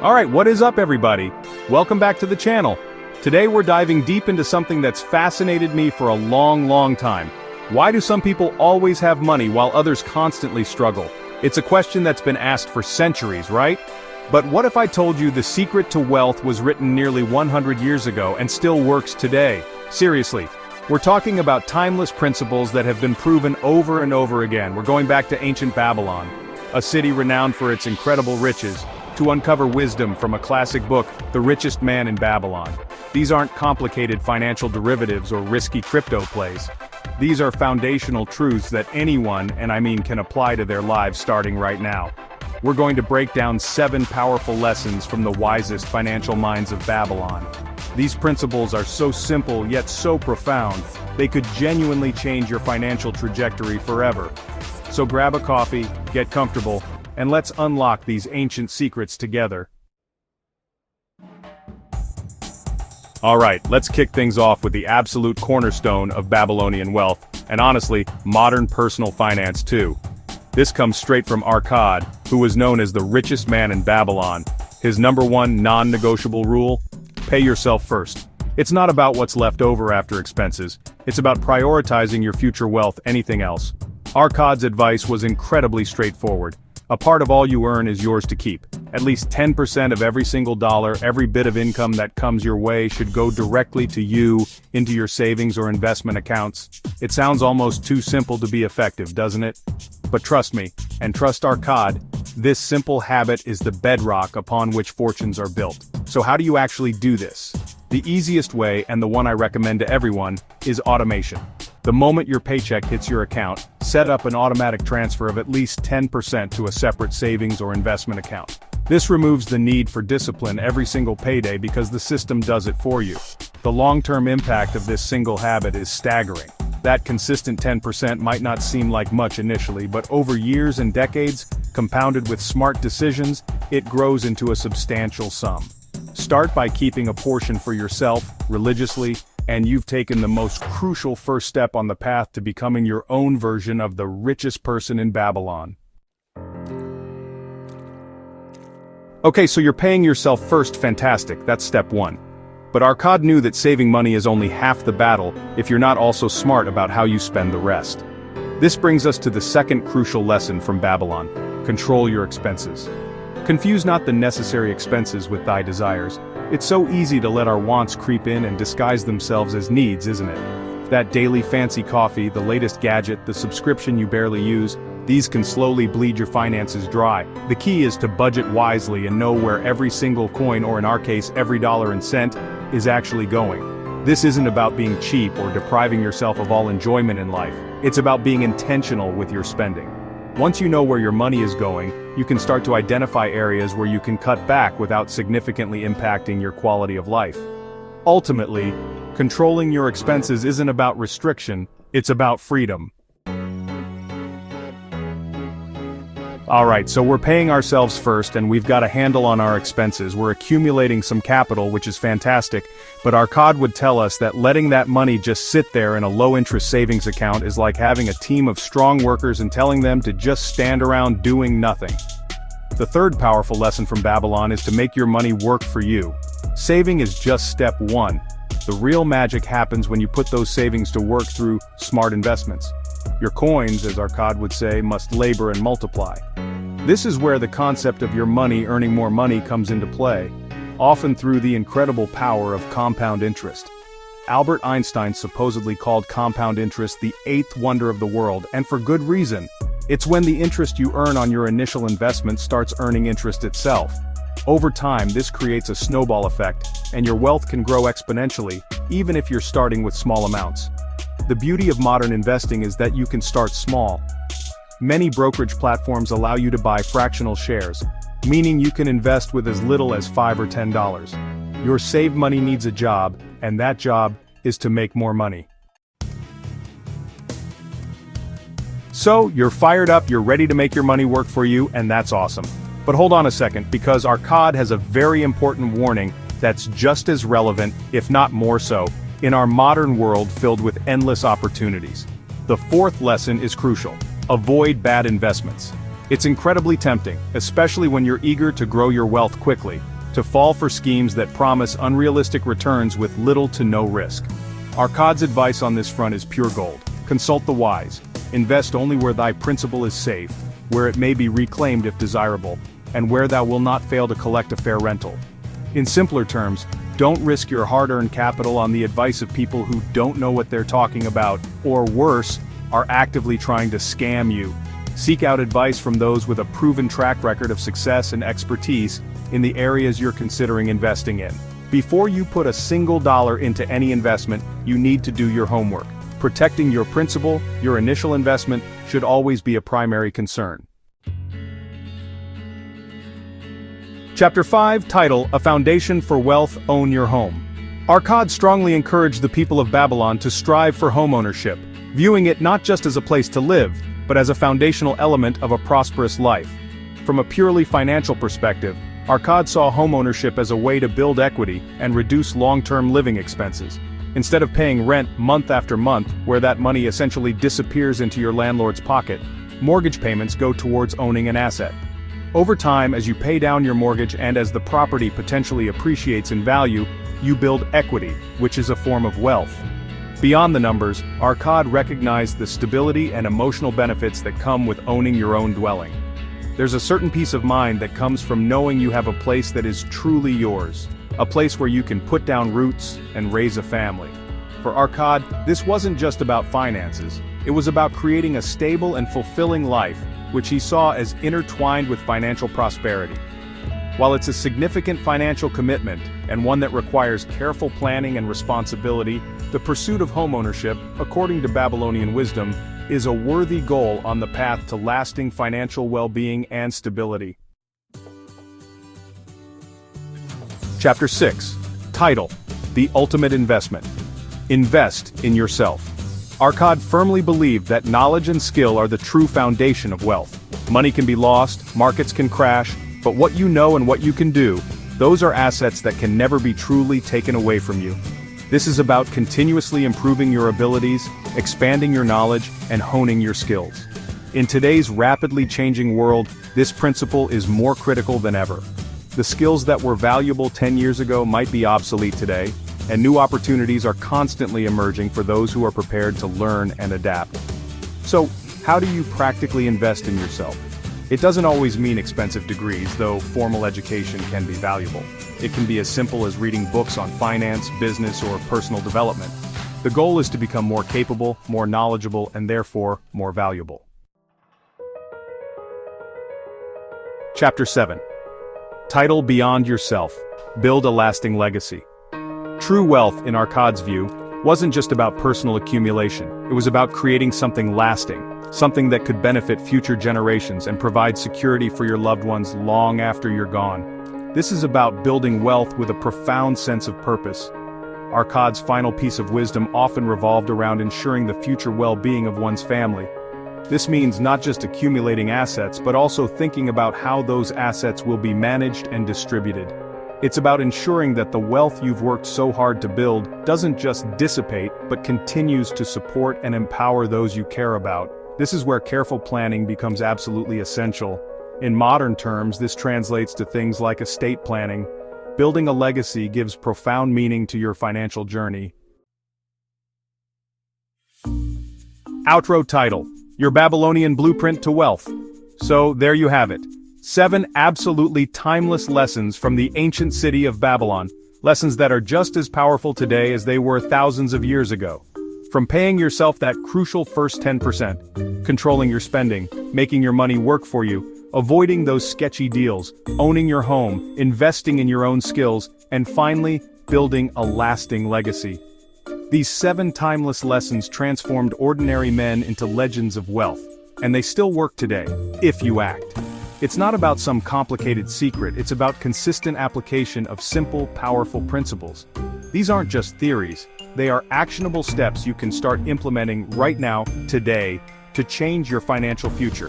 Alright, what is up everybody? Welcome back to the channel. Today we're diving deep into something that's fascinated me for a long time. Why do some people always have money while others constantly struggle? It's a question that's been asked for centuries, right? But what if I told you the secret to wealth was written nearly 100 years ago and still works today? Seriously, we're talking about timeless principles that have been proven over and over again. We're going back to ancient Babylon, a city renowned for its incredible riches, to uncover wisdom from a classic book, The Richest Man in Babylon. These aren't complicated financial derivatives or risky crypto plays. These are foundational truths that anyone, and I mean can apply to their lives starting right now. We're going to break down 7 powerful lessons from the wisest financial minds of Babylon. These principles are so simple yet so profound, they could genuinely change your financial trajectory forever. So grab a coffee, get comfortable, and let's unlock these ancient secrets together. Alright, let's kick things off with the absolute cornerstone of Babylonian wealth, and honestly, modern personal finance too. This comes straight from Akkad, who was known as the richest man in Babylon. His #1 non-negotiable rule: pay yourself first. It's not about what's left over after expenses, it's about prioritizing your future wealth, anything else. Akkad's advice was incredibly straightforward. A part of all you earn is yours to keep. At least 10% of every single dollar, every bit of income that comes your way should go directly to you, into your savings or investment accounts. It sounds almost too simple to be effective, doesn't it? But trust me, and trust Akkad, this simple habit is the bedrock upon which fortunes are built. So how do you actually do this? The easiest way, and the one I recommend to everyone, is automation. The moment your paycheck hits your account, set up an automatic transfer of at least 10% to a separate savings or investment account. This removes the need for discipline every single payday because the system does it for you. The long-term impact of this single habit is staggering. That consistent 10% might not seem like much initially, but over years and decades, compounded with smart decisions, it grows into a substantial sum. Start by keeping a portion for yourself, religiously, and you've taken the most crucial first step on the path to becoming your own version of the richest person in Babylon. Okay, so you're paying yourself first, fantastic, that's step 1. But Akkad knew that saving money is only half the battle if you're not also smart about how you spend the rest. This brings us to the second crucial lesson from Babylon: control your expenses. Confuse not the necessary expenses with thy desires. It's so easy to let our wants creep in and disguise themselves as needs, isn't it? That daily fancy coffee, the latest gadget, the subscription you barely use, these can slowly bleed your finances dry. The key is to budget wisely and know where every single coin, or in our case every dollar and cent, is actually going. This isn't about being cheap or depriving yourself of all enjoyment in life. It's about being intentional with your spending. Once you know where your money is going, you can start to identify areas where you can cut back without significantly impacting your quality of life. Ultimately, controlling your expenses isn't about restriction, it's about freedom. Alright, so we're paying ourselves first and we've got a handle on our expenses. We're accumulating some capital, which is fantastic, but Akkad would tell us that letting that money just sit there in a low-interest savings account is like having a team of strong workers and telling them to just stand around doing nothing. The third powerful lesson from Babylon is to make your money work for you. Saving is just step 1. The real magic happens when you put those savings to work through smart investments. Your coins, as Akkad would say, must labor and multiply. This is where the concept of your money earning more money comes into play, often through the incredible power of compound interest. Albert Einstein supposedly called compound interest the 8th wonder of the world, and for good reason. It's when the interest you earn on your initial investment starts earning interest itself. Over time, this creates a snowball effect, and your wealth can grow exponentially, even if you're starting with small amounts. The beauty of modern investing is that you can start small. Many brokerage platforms allow you to buy fractional shares, meaning you can invest with as little as $5 or $10. Your saved money needs a job, and that job is to make more money. So, you're fired up, you're ready to make your money work for you, and that's awesome. But hold on a second, because Akkad has a very important warning that's just as relevant, if not more so, in our modern world filled with endless opportunities. The fourth lesson is crucial: avoid bad investments. It's incredibly tempting, especially when you're eager to grow your wealth quickly, to fall for schemes that promise unrealistic returns with little to no risk. Arkad's advice on this front is pure gold. Consult the wise. Invest only where thy principal is safe, where it may be reclaimed if desirable, and where thou will not fail to collect a fair rental. In simpler terms, don't risk your hard-earned capital on the advice of people who don't know what they're talking about, or worse, are actively trying to scam you. Seek out advice from those with a proven track record of success and expertise in the areas you're considering investing in. Before you put a single dollar into any investment, you need to do your homework. Protecting your principal, your initial investment, should always be a primary concern. Chapter 5, title, A Foundation for Wealth, Own Your Home. Arkad strongly encouraged the people of Babylon to strive for homeownership, viewing it not just as a place to live, but as a foundational element of a prosperous life. From a purely financial perspective, Arkad saw homeownership as a way to build equity and reduce long-term living expenses. Instead of paying rent month after month, where that money essentially disappears into your landlord's pocket, mortgage payments go towards owning an asset. Over time, as you pay down your mortgage and as the property potentially appreciates in value, you build equity, which is a form of wealth. Beyond the numbers, Arkad recognized the stability and emotional benefits that come with owning your own dwelling. There's a certain peace of mind that comes from knowing you have a place that is truly yours, a place where you can put down roots and raise a family. For Arkad, this wasn't just about finances, it was about creating a stable and fulfilling life, which he saw as intertwined with financial prosperity. While it's a significant financial commitment, and one that requires careful planning and responsibility, the pursuit of homeownership, according to Babylonian wisdom, is a worthy goal on the path to lasting financial well-being and stability. Chapter 6, title, The Ultimate Investment. Invest in yourself. Arkad firmly believed that knowledge and skill are the true foundation of wealth. Money can be lost, markets can crash, but what you know and what you can do, those are assets that can never be truly taken away from you. This is about continuously improving your abilities, expanding your knowledge, and honing your skills. In today's rapidly changing world, this principle is more critical than ever. The skills that were valuable 10 years ago might be obsolete today, and new opportunities are constantly emerging for those who are prepared to learn and adapt. So, how do you practically invest in yourself? It doesn't always mean expensive degrees, though formal education can be valuable. It can be as simple as reading books on finance, business, or personal development. The goal is to become more capable, more knowledgeable, and therefore, more valuable. Chapter 7. Title, Beyond Yourself. Build a Lasting Legacy. True wealth, in Arkad's view, wasn't just about personal accumulation. It was about creating something lasting, something that could benefit future generations and provide security for your loved ones long after you're gone. This is about building wealth with a profound sense of purpose. Arkad's final piece of wisdom often revolved around ensuring the future well-being of one's family. This means not just accumulating assets, but also thinking about how those assets will be managed and distributed. It's about ensuring that the wealth you've worked so hard to build doesn't just dissipate, but continues to support and empower those you care about. This is where careful planning becomes absolutely essential. In modern terms, this translates to things like estate planning. Building a legacy gives profound meaning to your financial journey. Outro title: Your Babylonian Blueprint to Wealth. So, there you have it. 7 absolutely timeless lessons from the ancient city of Babylon. Lessons that are just as powerful today as they were thousands of years ago. From paying yourself that crucial first 10%, controlling your spending, making your money work for you, avoiding those sketchy deals, owning your home, investing in your own skills, and finally, building a lasting legacy. These 7 timeless lessons transformed ordinary men into legends of wealth, and they still work today, if you act. It's not about some complicated secret, it's about consistent application of simple, powerful principles. These aren't just theories, they are actionable steps you can start implementing right now, today, to change your financial future.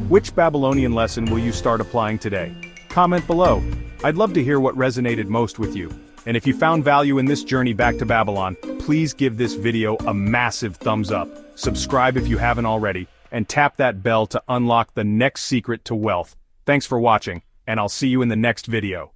Which Babylonian lesson will you start applying today? Comment below. I'd love to hear what resonated most with you. And if you found value in this journey back to Babylon, please give this video a massive thumbs up. Subscribe if you haven't already, and tap that bell to unlock the next secret to wealth. Thanks for watching, and I'll see you in the next video.